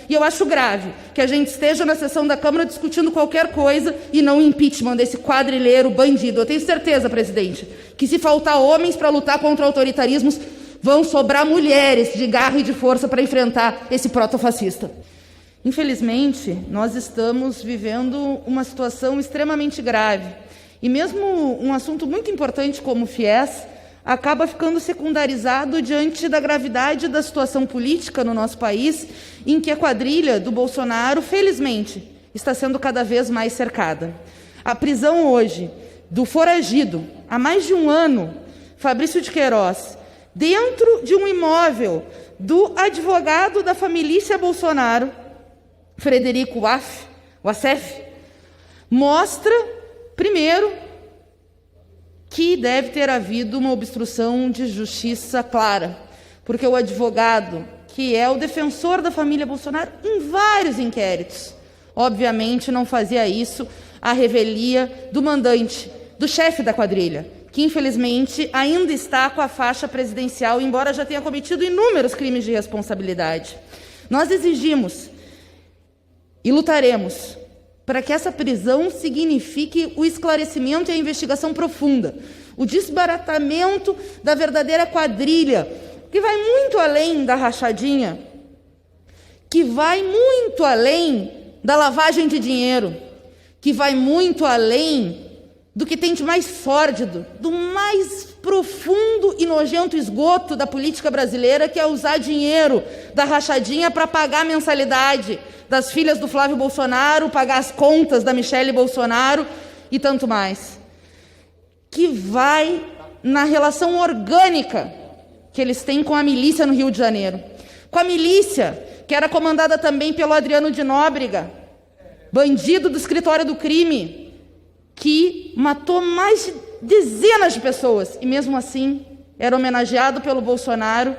E eu acho grave que a gente esteja na sessão da Câmara discutindo qualquer coisa e não o impeachment desse quadrilheiro bandido. Eu tenho certeza, presidente, que se faltar homens para lutar contra autoritarismos, vão sobrar mulheres de garra e de força para enfrentar esse protofascista. Infelizmente, nós estamos vivendo uma situação extremamente grave. E mesmo um assunto muito importante como o FIES acaba ficando secundarizado diante da gravidade da situação política no nosso país, em que a quadrilha do Bolsonaro, felizmente, está sendo cada vez mais cercada. A prisão hoje do foragido, há mais de um ano, Fabrício de Queiroz, dentro de um imóvel do advogado da família Bolsonaro, Frederico Wassef, mostra, primeiro, que deve ter havido uma obstrução de justiça clara, porque o advogado, que é o defensor da família Bolsonaro em vários inquéritos, obviamente não fazia isso à revelia do mandante, do chefe da quadrilha, que infelizmente ainda está com a faixa presidencial, embora já tenha cometido inúmeros crimes de responsabilidade. Nós exigimos e lutaremos para que essa prisão signifique o esclarecimento e a investigação profunda, o desbaratamento da verdadeira quadrilha, que vai muito além da rachadinha, que vai muito além da lavagem de dinheiro, que vai muito além do que tem de mais sórdido, do mais profundo e nojento esgoto da política brasileira, que é usar dinheiro da rachadinha para pagar a mensalidade das filhas do Flávio Bolsonaro, pagar as contas da Michele Bolsonaro e tanto mais. Que vai na relação orgânica que eles têm com a milícia no Rio de Janeiro. Com a milícia, que era comandada também pelo Adriano de Nóbrega, bandido do escritório do crime, que matou mais de dezenas de pessoas, e mesmo assim era homenageado pelo Bolsonaro,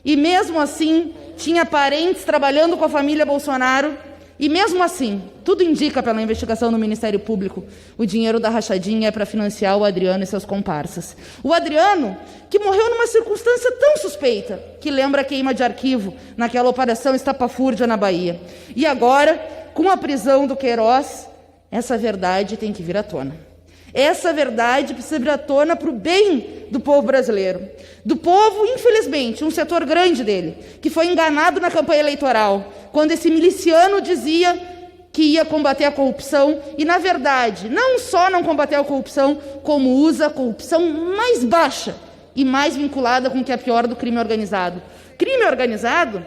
e mesmo assim tinha parentes trabalhando com a família Bolsonaro, e mesmo assim, tudo indica pela investigação no Ministério Público, o dinheiro da rachadinha é para financiar o Adriano e seus comparsas. O Adriano, que morreu numa circunstância tão suspeita, que lembra a queima de arquivo naquela operação Estapafúrdia na Bahia. E agora, com a prisão do Queiroz, essa verdade tem que vir à tona. Essa verdade precisa vir à tona para o bem do povo brasileiro. Do povo, infelizmente, um setor grande dele, que foi enganado na campanha eleitoral, quando esse miliciano dizia que ia combater a corrupção e, na verdade, não só não combater a corrupção, como usa a corrupção mais baixa e mais vinculada com o que é pior do crime organizado. Crime organizado,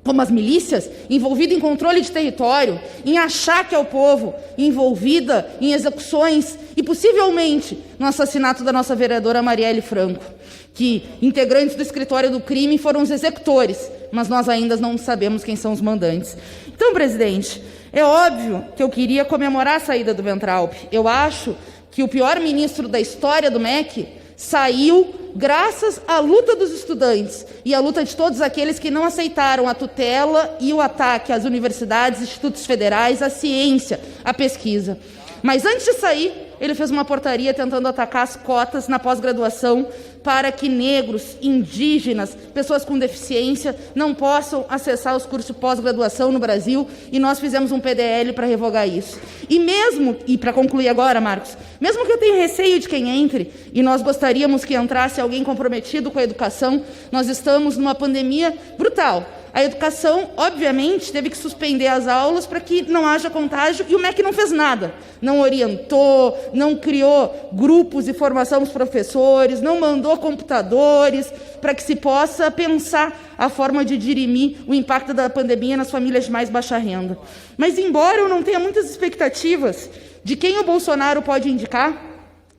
como as milícias, envolvida em controle de território, em achaque ao povo, envolvida em execuções e possivelmente no assassinato da nossa vereadora Marielle Franco, que integrantes do escritório do crime foram os executores, mas nós ainda não sabemos quem são os mandantes. Então, presidente, é óbvio que eu queria comemorar a saída do Weintraub. Eu acho que o pior ministro da história do MEC saiu graças à luta dos estudantes e à luta de todos aqueles que não aceitaram a tutela e o ataque às universidades, institutos federais, à ciência, à pesquisa. Mas antes de sair, ele fez uma portaria tentando atacar as cotas na pós-graduação para que negros, indígenas, pessoas com deficiência não possam acessar os cursos de pós-graduação no Brasil, e nós fizemos um PDL para revogar isso. E para concluir agora, Marcos, mesmo que eu tenha receio de quem entre, e nós gostaríamos que entrasse alguém comprometido com a educação, nós estamos numa pandemia brutal. A educação, obviamente, teve que suspender as aulas para que não haja contágio, e o MEC não fez nada. Não orientou, não criou grupos de formação dos professores, não mandou computadores para que se possa pensar a forma de dirimir o impacto da pandemia nas famílias de mais baixa renda. Mas, embora eu não tenha muitas expectativas de quem o Bolsonaro pode indicar,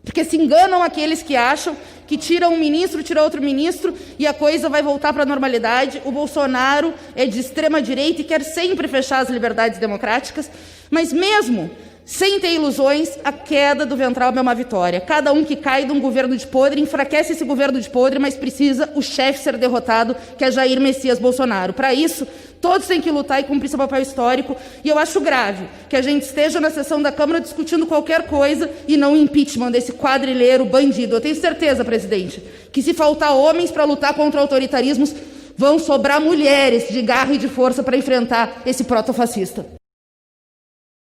porque se enganam aqueles que acham que tira um ministro, tira outro ministro e a coisa vai voltar para a normalidade. O Bolsonaro é de extrema direita e quer sempre fechar as liberdades democráticas, mas mesmo sem ter ilusões, a queda do Weintraub é uma vitória. Cada um que cai de um governo de podre enfraquece esse governo de podre, mas precisa o chefe ser derrotado, que é Jair Messias Bolsonaro. Para isso, todos têm que lutar e cumprir seu papel histórico, e eu acho grave que a gente esteja na sessão da Câmara discutindo qualquer coisa e não o impeachment desse quadrilheiro bandido. Eu tenho certeza, presidente, que se faltar homens para lutar contra autoritarismos, vão sobrar mulheres de garra e de força para enfrentar esse protofascista.